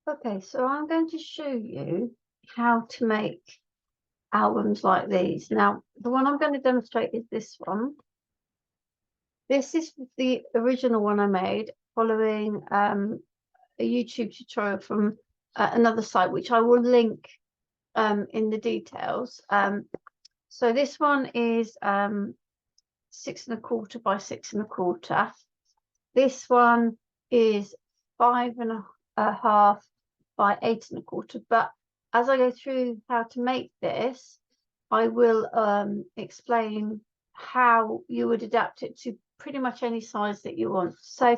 Okay, so I'm going to show you how to make albums like these. Now, the one I'm going to demonstrate is this one. This is the original one I made following a YouTube tutorial from another site, which I will link in the details. So this one is 6¼ by 6¼ This one is 5½ by 8¼ But as I go through how to make this, I will explain how you would adapt it to pretty much any size that you want. So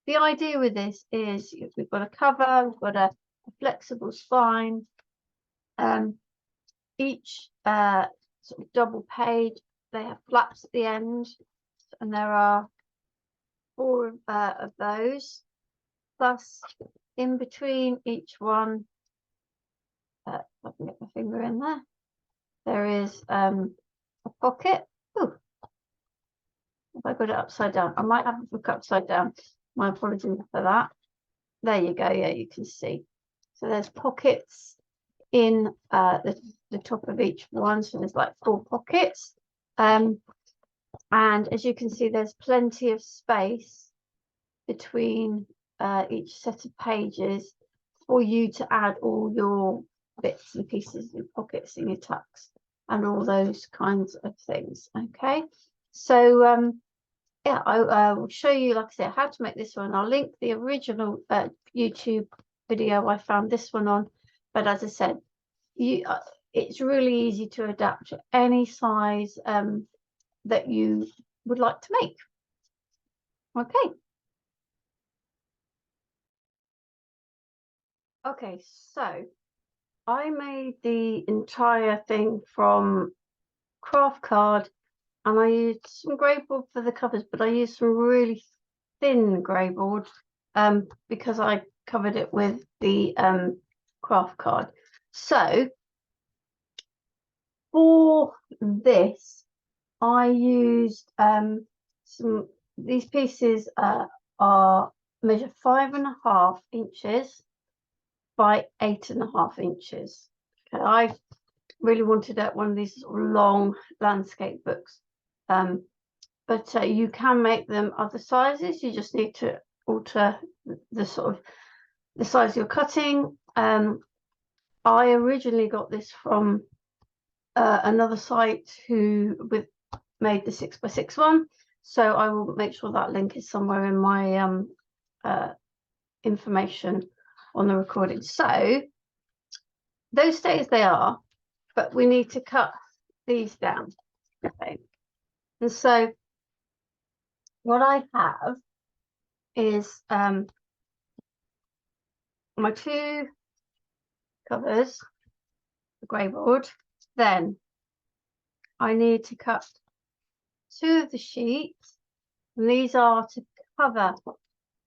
the idea with this is we've got a cover, we've got a flexible spine, each sort of double page, they have flaps at the end, and there are 4 of those, plus in between each one, if I can get my finger in there, there is a pocket. Ooh, if I got it upside down, I might have it look upside down. My apologies for that. There you go. Yeah, you can see. So there's pockets in the top of each one. So there's like 4 pockets. And as you can see, there's plenty of space between each set of pages for you to add all your bits and pieces, your pockets and your tucks and all those kinds of things. Okay, so yeah, I will show you, like I said, how to make this one. I'll link the original YouTube video I found this one on, but as I said, it's really easy to adapt to any size that you would like to make. Okay. Okay, so I made the entire thing from Kraft Card, and I used some grey board for the covers, but I used some really thin grey board because I covered it with the Kraft Card. So for this, I used these pieces are measure 5½ inches by 8½ inches. Okay, I really wanted one of these sort of long landscape books, but you can make them other sizes. You just need to alter the sort of the size you're cutting. I originally got this from another site who made the 6×6 one, so I will make sure that link is somewhere in my information on the recording. So those stay as they are, but we need to cut these down. Okay, and so what I have is my 2 covers, the grey board. Then I need to cut 2 of the sheets, and these are to cover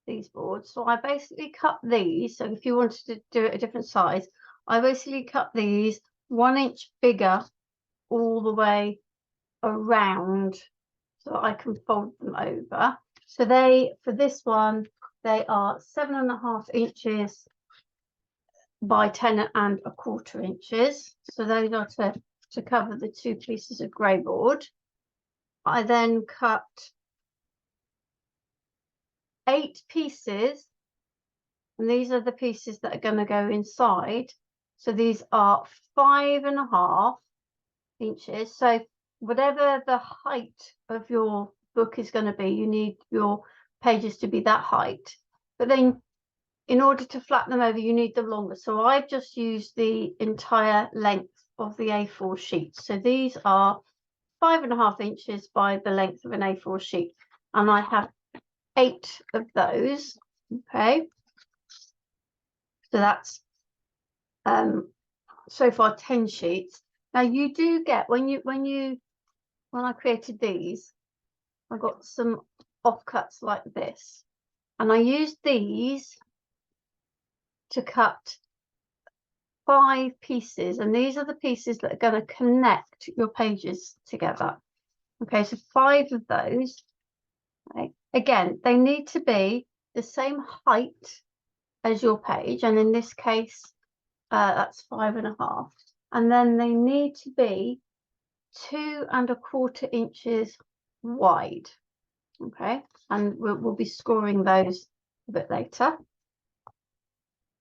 these boards. So I basically cut these. So if you wanted to do it a different size, I basically cut these 1 inch bigger all the way around so that I can fold them over. So for this one, they are 7½ inches by 10¼ inches. So those are to cover the 2 pieces of grey board. I then cut 8 pieces, and these are the pieces that are going to go inside. So these are 5½ inches. So whatever the height of your book is going to be, you need your pages to be that height. But then in order to flatten them over, you need them longer. So I've just used the entire length of the A4 sheet. So these are 5½ inches by the length of an A4 sheet, and I have 8 of those. Okay, so that's so far 10 sheets. Now you do get when I created these, I got some offcuts like this, and I used these to cut 5 pieces, and these are the pieces that are going to connect your pages together. Okay, so 5 of those. Okay. Again, they need to be the same height as your page, and in this case that's 5.5, and then they need to be 2¼ inches wide. Okay, and we'll be scoring those a bit later.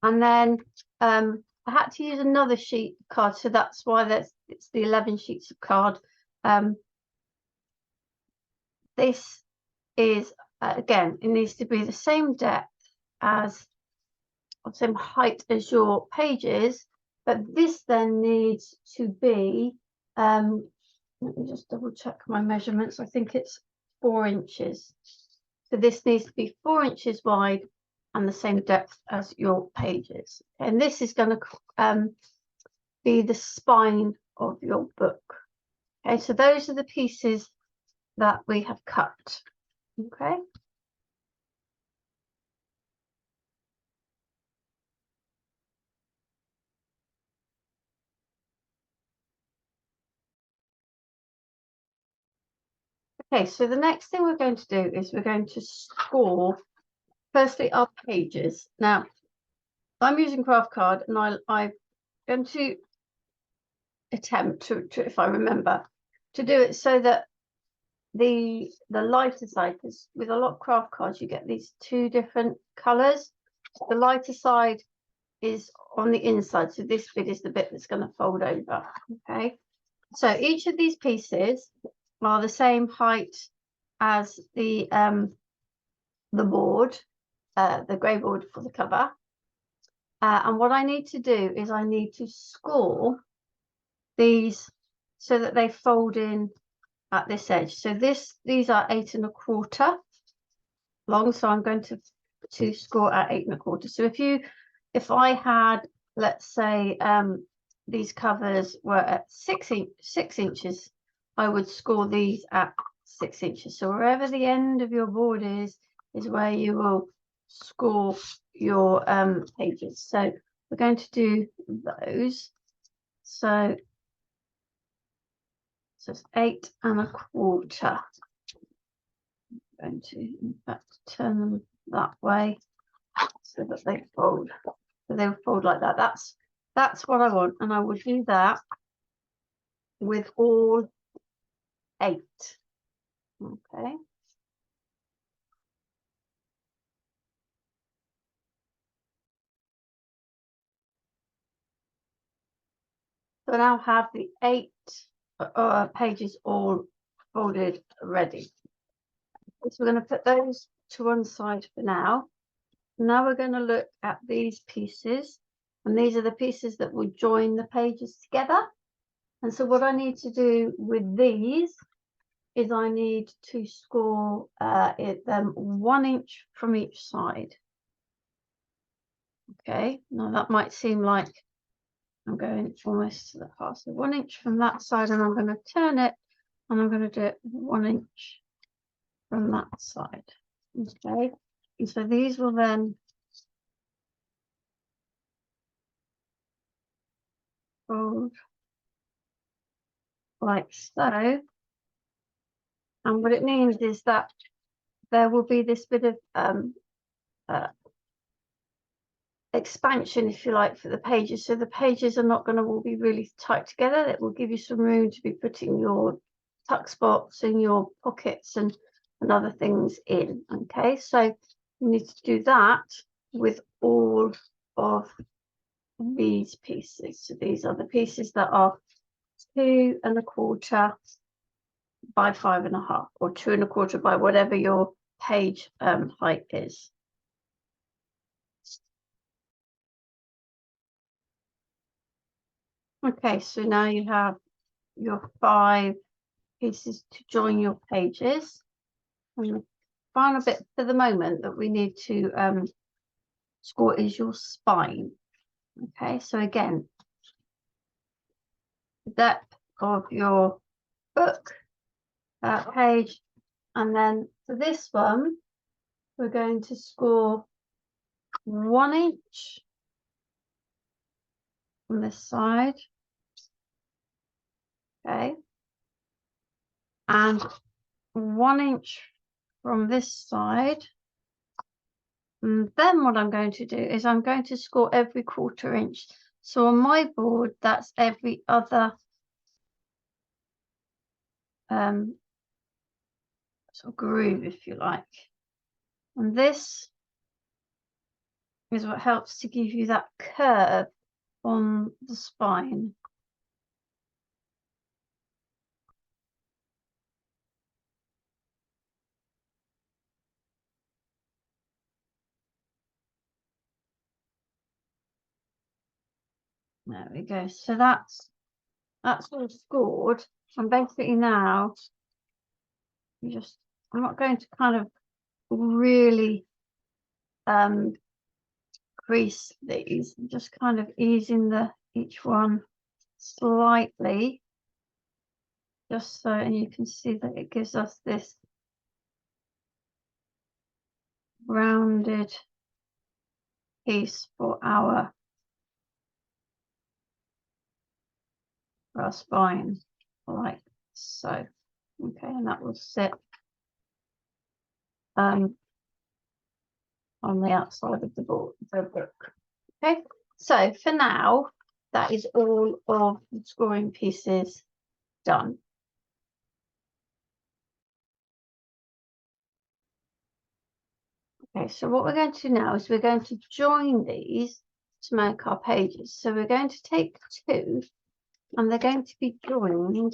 And then I had to use another sheet of card, so that's why it's the 11 sheets of card. This is again, it needs to be the same depth as, or same height as your pages, but this then needs to be let me just double check my measurements. I think it's 4 inches. So this needs to be 4 inches wide and the same depth as your pages. And this is going to be the spine of your book. Okay, so those are the pieces that we have cut. Okay. Okay, so the next thing we're going to do is we're going to score, firstly, our pages. Now, I'm using Kraft Card, and I'm going to attempt to, if I remember, to do it so that the lighter side, because with a lot of Kraft Cards, you get these 2 different colors. The lighter side is on the inside, so this bit is the bit that's going to fold over. Okay, so each of these pieces are the same height as the board, the grey board for the cover. And what I need to do is I need to score these so that they fold in at this edge. So these are 8¼ long, so I'm going to score at 8¼ so if I had, let's say, these covers were at 6 inches, I would score these at 6 inches. So wherever the end of your board is where you will score your pages. So we're going to do those. So it's 8¼ I'm going to, in fact, turn them that way so that they fold. So they'll fold like that. That's what I want, and I will do that with all 8. Okay. So now have the 8 pages all folded ready. So we're going to put those to one side for now. Now we're going to look at these pieces, and these are the pieces that will join the pages together. And so what I need to do with these is I need to score them 1 inch from each side. Okay, now that might seem like I'm going almost to the half. So 1 inch from that side, and I'm going to turn it, and I'm going to do it 1 inch from that side. Okay, and so these will then fold like so. And what it means is that there will be this bit of expansion, if you like, for the pages. So the pages are not going to all be really tight together. It will give you some room to be putting your tuck spots in your pockets and other things in. Okay, so you need to do that with all of these pieces. So these are the pieces that are 2¼ by 5.5, or 2¼ by whatever your page height is. Okay, so now you have your 5 pieces to join your pages. And the final bit for the moment that we need to score is your spine. Okay, so again, the depth of your book page, and then for this one, we're going to score 1 inch from this side. Okay, and 1 inch from this side, And then what I'm going to do is I'm going to score every 1/4 inch. So on my board, that's every other sort of groove, if you like. And this is what helps to give you that curve on the spine. There we go. So that's all scored. And basically now I'm not going to kind of really crease these, just kind of easing each one slightly, just so, and you can see that it gives us this rounded piece for our spine, like so. Okay, and that will sit on the outside of the book. Okay, so for now, that is all of the scoring pieces done. Okay, so what we're going to do now is we're going to join these to make our pages. So we're going to take 2 and they're going to be joined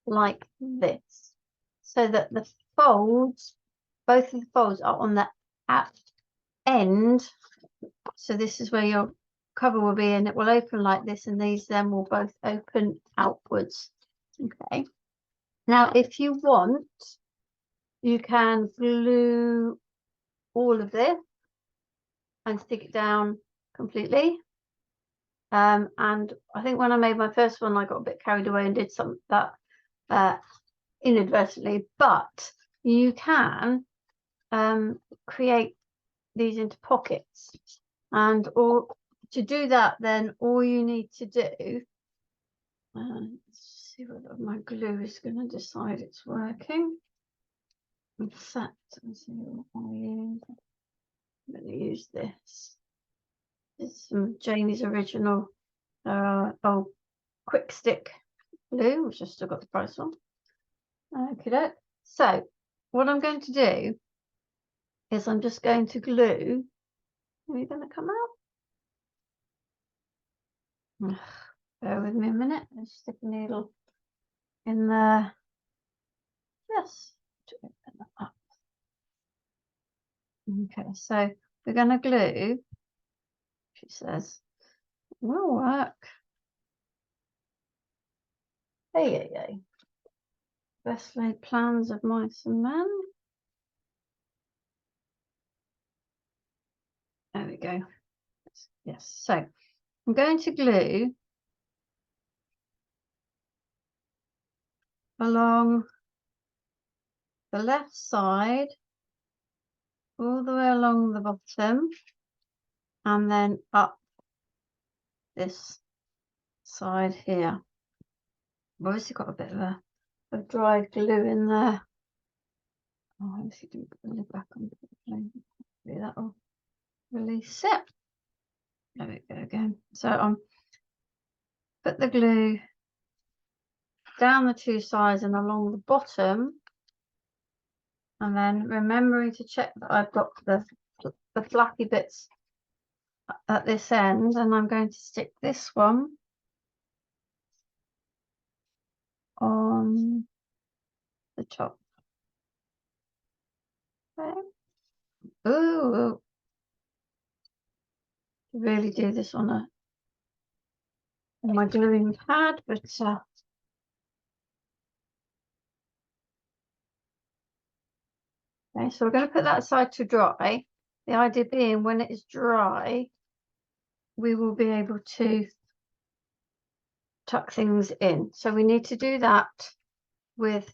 like this, so that the folds, both of the folds are on the end. So this is where your cover will be, and it will open like this, and these then will both open outwards. Okay, now if you want, you can glue all of this and stick it down completely. And I think when I made my first one, I got a bit carried away and did some that inadvertently, but you can create these into pockets, and to do that, then all you need to do, let's see whether my glue is going to decide it's working. In fact, let's see what I use. I'm going to use this. It's some Janie's original quick stick glue, which I've still got the price on. Okay, so what I'm going to do is I'm just going to glue. Are you going to come out? Bear with me a minute. Let's stick a needle in there. Yes, to open that up. Okay, so we're going to glue. She says will work. Hey. Best laid plans of mice and men. There we go. Yes, so I'm going to glue along the left side, all the way along the bottom, and then up this side here. I've obviously got a bit of a dried glue in there. Oh, I obviously didn't put the lid back on. Maybe that'll release it. There we go again. So put the glue down the 2 sides and along the bottom, and then remembering to check that I've got the flappy bits at this end, and I'm going to stick this one on the top. Okay. Ooh, really do this on my gluing pad, but okay, so we're going to put that aside to dry. The idea being, when it is dry, we will be able to tuck things in. So we need to do that with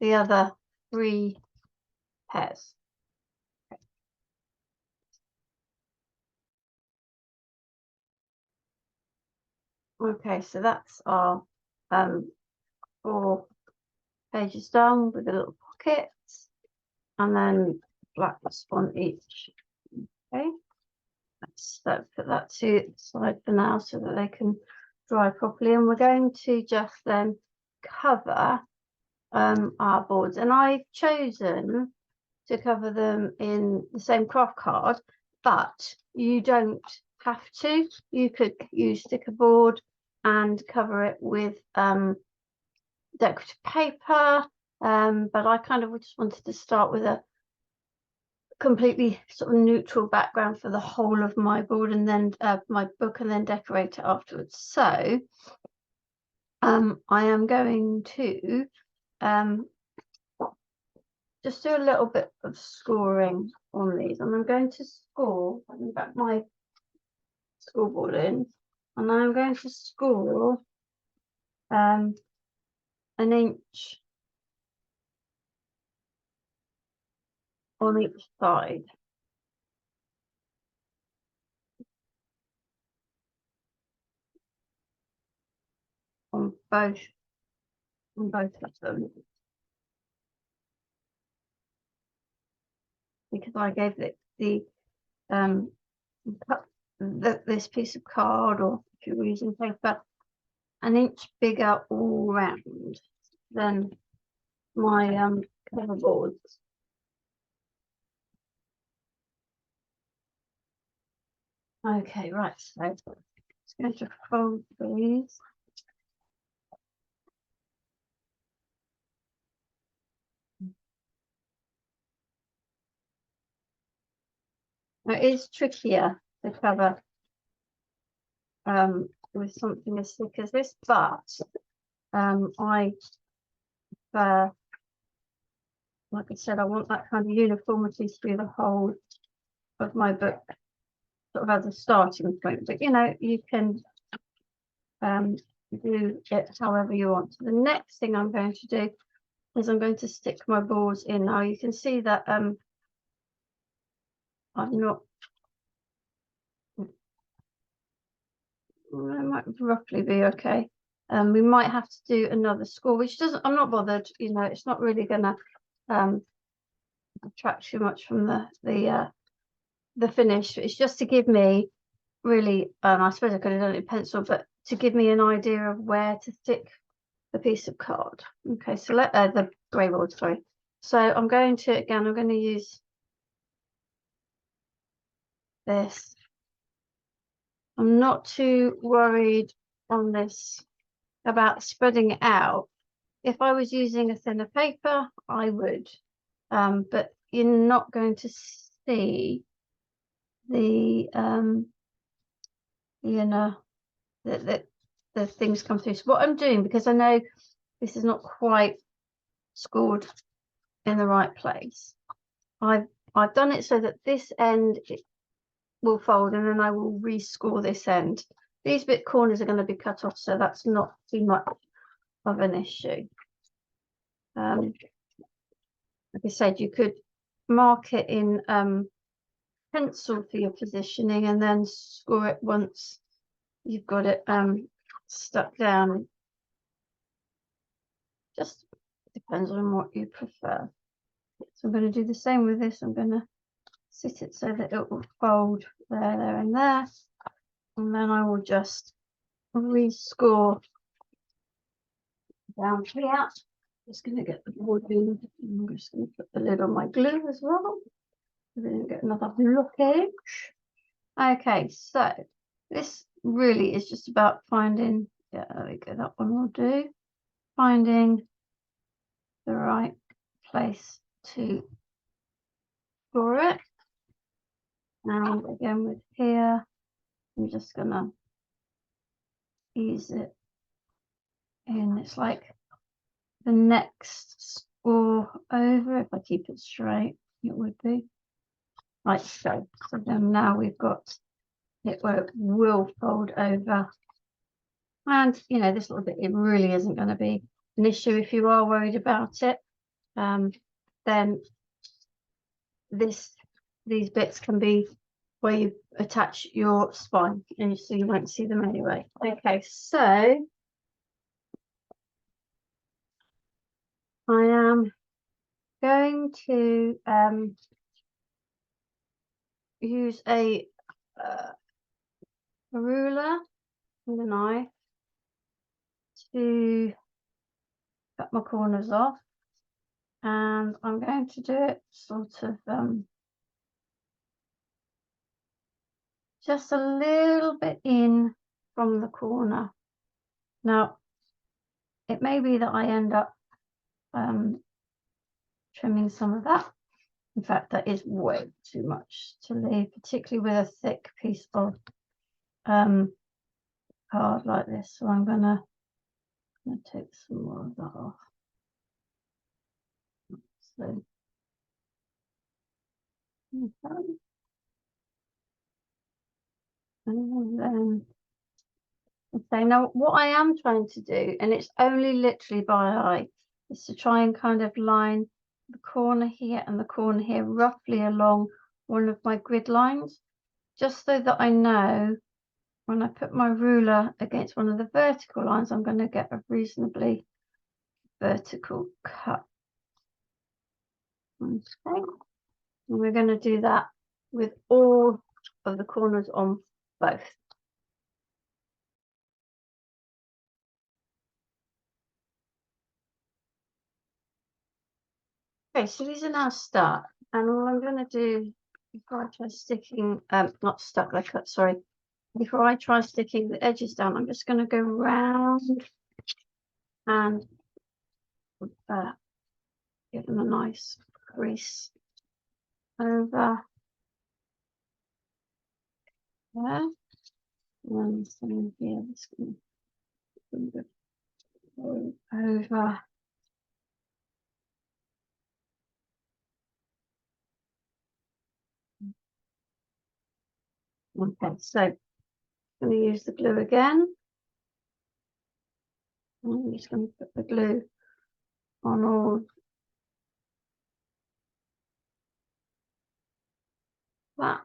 the other 3 pairs. Okay, so that's our 4 pages done with the little pockets, and then flaps on each. Okay, let's put that to the side for now so that they can dry properly, and we're going to just then cover our boards, and I've chosen to cover them in the same craft card, but you don't have to. You could use sticker board and cover it with decorative paper, but I kind of just wanted to start with a completely sort of neutral background for the whole of my board, and then my book, and then decorate it afterwards. So I am going to just do a little bit of scoring on these, and I'm going to score, I'm back my scoreboard in, and I'm going to score an inch on each side. On both of them, because I gave it this piece of card, or if you're using paper, an inch bigger all round than my cover boards. Okay, right, so I'm just going to fold these. It is trickier to cover with something as thick as this, but I like I said, I want that kind of uniformity through the whole of my book, sort of as a starting point. But you know, you can do it however you want. So the next thing I'm going to do is I'm going to stick my boards in. Now you can see that I'm not, it might roughly be okay. We might have to do another score, which doesn't, I'm not bothered, you know, it's not really gonna attract too much from the finish. It's just to give me really, I suppose I could have done it in pencil, but to give me an idea of where to stick the piece of card. Okay, so let the grey board, sorry. So I'm going to, again, I'm going to use this. I'm not too worried on this about spreading it out. If I was using a thinner paper, I would, but you're not going to see the you know, the things come through. So what I'm doing, because I know this is not quite scored in the right place, I've done it so that this end will fold, and then I will rescore this end. These bit corners are going to be cut off, so that's not too much of an issue. Like I said, you could mark it in pencil for your positioning, and then score it once you've got it stuck down. Just depends on what you prefer. So I'm going to do the same with this. I'm going to sit it so that it will fold there, there, and there, and then I will just rescore down here. Just going to get the board in. I'm just going to put the lid on my glue as well. We're going to get another blockage. Okay, so this really is just about finding, yeah, there we go, that one will do. Finding the right place to store it. And again with here, I'm just gonna ease it in. It's like the next score over. If I keep it straight, it would be like so. So then now we've got it where it will fold over. And you know, this little bit, it really isn't going to be an issue. If you are worried about it, then these bits can be where you attach your spine, and so you won't see them anyway. Okay, so I am going to use a ruler and a knife to cut my corners off, and I'm going to do it sort of just a little bit in from the corner. Now, it may be that I end up trimming some of that. In fact, that is way too much to leave, particularly with a thick piece of card like this. So I'm gonna take some more of that off. So, okay. And then, okay, now what I am trying to do, and it's only literally by eye, is to try and kind of line the corner here and the corner here roughly along one of my grid lines, just so that I know when I put my ruler against one of the vertical lines, I'm going to get a reasonably vertical cut. Okay, and we're going to do that with all of the corners on both. Okay, so these are now stuck, and all I'm going to do before I try sticking, not stuck, I cut, sorry, before I try sticking the edges down, I'm just going to go round and give them a nice crease over there. And same here, this can go over. Okay, so I'm going to use the glue again. I'm just going to put the glue on all that.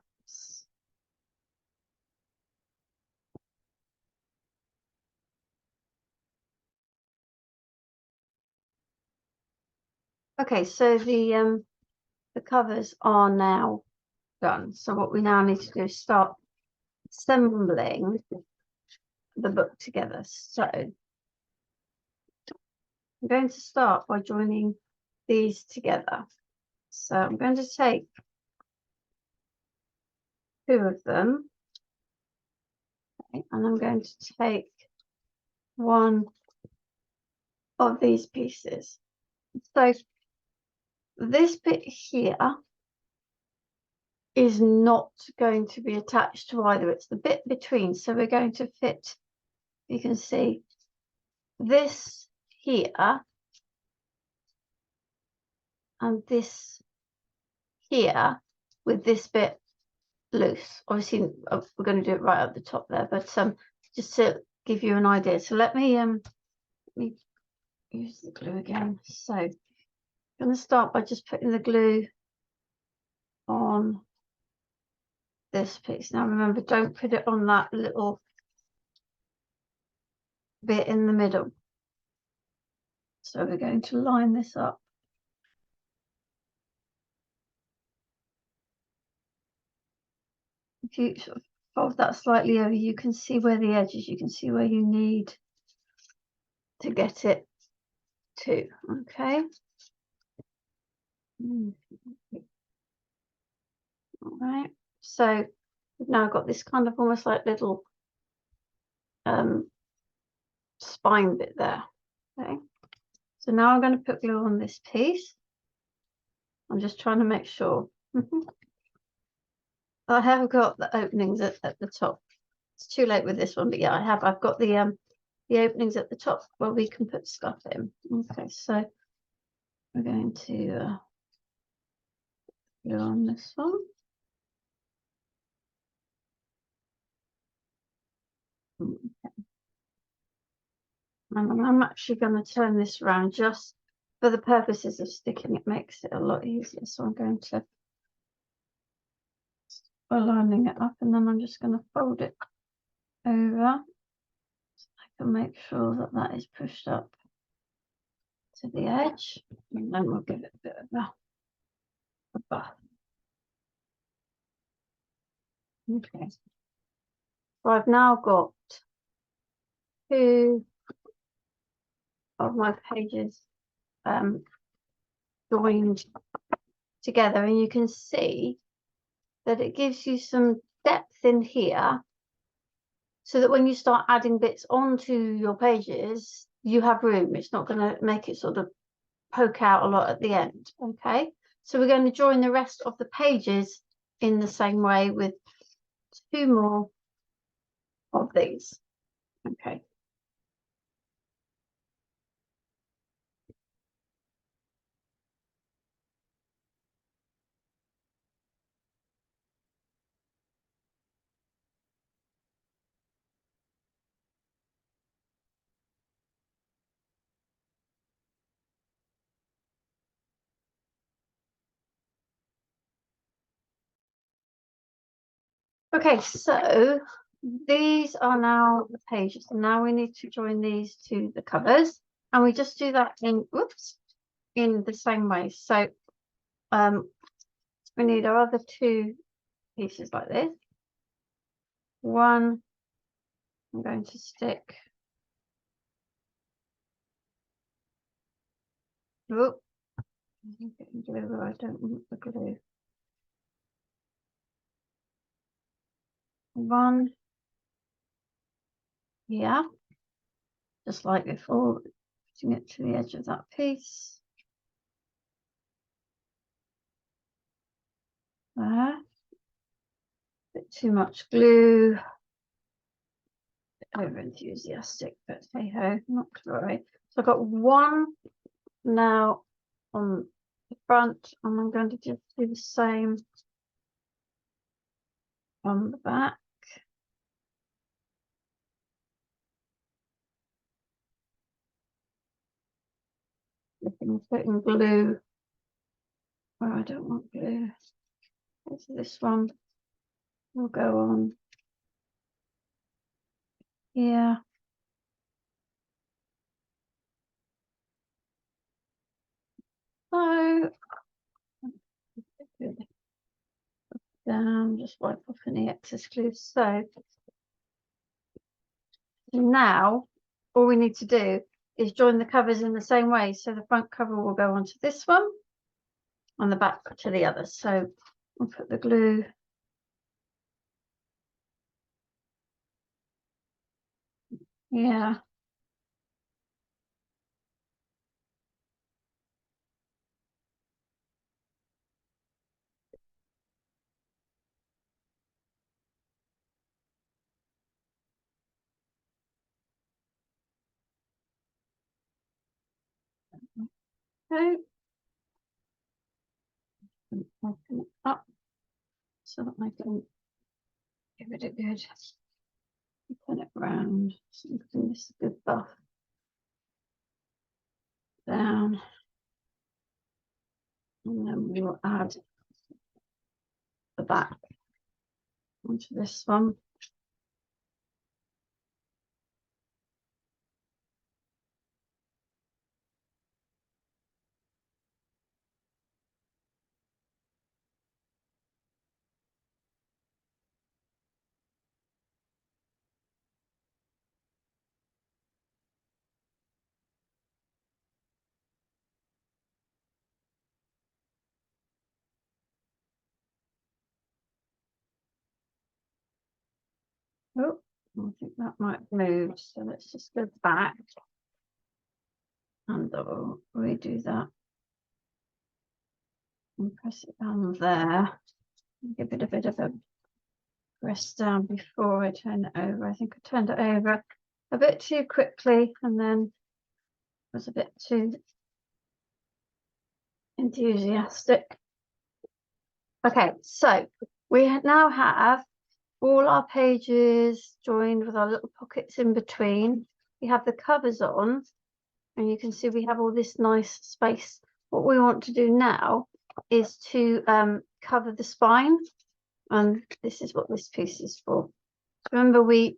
Okay, so the covers are now done. So what we now need to do is start assembling the book together. So I'm going to start by joining these together. So I'm going to take two of them, okay, and I'm going to take one of these pieces. So this bit here is not going to be attached to either. It's the bit between. So we're going to fit, you can see this here and this here with this bit loose. Obviously, we're going to do it right at the top there, but just to give you an idea. So let me use the glue again. So I'm going to start by just putting the glue on this piece. Now remember, don't put it on that little bit in the middle. So we're going to line this up. If you sort of fold that slightly over, you can see where the edge is. You can see where you need to get it to. Okay. All right. So we've now got this kind of almost like little spine bit there. Okay. So now I'm going to put glue on this piece. I'm just trying to make sure. I have got the openings at the top. It's too late with this one, but yeah, I've got the openings at the top where we can put stuff in. Okay, so we're going to glue on this one. Okay. And I'm actually going to turn this around just for the purposes of sticking. It makes it a lot easier. So I'm going to lining it up, and then I'm just going to fold it over so I can make sure that that is pushed up to the edge, and then we'll give it a bit of a buff. Okay. So I've now got 2 of my pages joined together, and you can see that it gives you some depth in here, so that when you start adding bits onto your pages, you have room. It's not going to make it sort of poke out a lot at the end. Okay, so we're going to join the rest of the pages in the same way with 2 more of these. Okay. Okay, so these are now the pages, and now we need to join these to the covers, and we just do that in in the same way. So we need our other 2 pieces like this. One I'm going to stick. Oh, I'm getting glue. I don't want the glue. One here, just like before, putting it to the edge of that piece. There. A bit too much glue. Over enthusiastic, but hey ho, not to worry. So I've got 1 now on the front, and I'm going to just do the same on the back. Putting glue where I don't want glue. So this one will go on here. So down, just wipe off any excess glue. So now all we need to do is join the covers in the same way. So the front cover will go onto this one, on the back to the other. So I'll put the glue yeah. Okay. Open it up so that I can give it a good turn it around. So you can this a good buff down, and then we will add the back onto this one. Oh, I think that might move. So let's just go back and I'll redo that and press it down there. Give it a bit of a press down before I turn it over. I think I turned it over a bit too quickly, and then was a bit too enthusiastic. Okay, so we now have all our pages joined with our little pockets in between. We have the covers on, and you can see we have all this nice space. What we want to do now is to cover the spine, and this is what this piece is for. Remember, we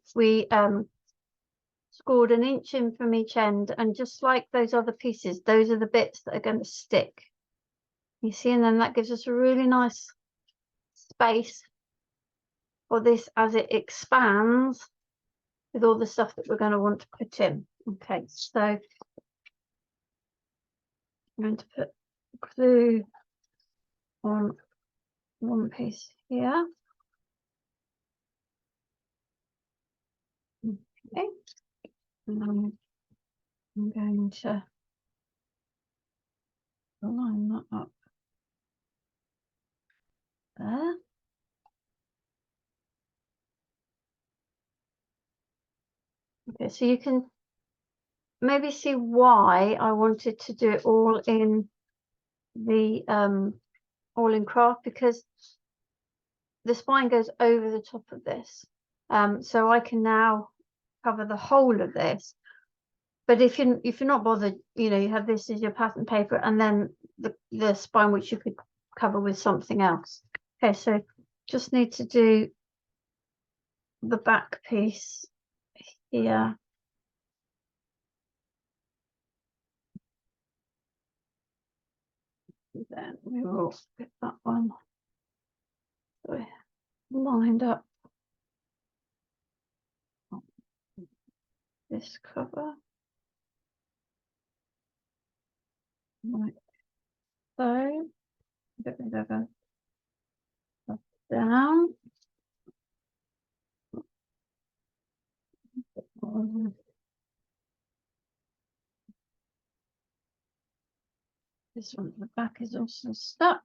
scored 1 inch in from each end, and just like those other pieces, those are the bits that are going to stick. You see, and then that gives us a really nice space for this as it expands with all the stuff that we're going to want to put in. Okay, so I'm going to put glue on one piece here. Okay, and I'm going to line that up there. Okay, so you can maybe see why I wanted to do it all in the all in Kraft, because the spine goes over the top of this. So I can now cover the whole of this. But if you're not bothered, you know, you have this as your pattern paper and then the spine, which you could cover with something else. Okay, so just need to do the back piece here. Then we will get that one lined up. This cover. Like so. Get rid of it. Down. This one at the back is also stuck.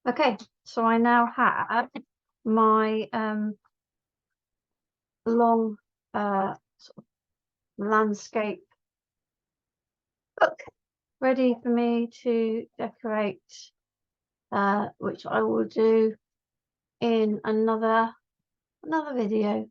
Okay, so I now have my long sort of landscape book ready for me to decorate, which I will do in another video.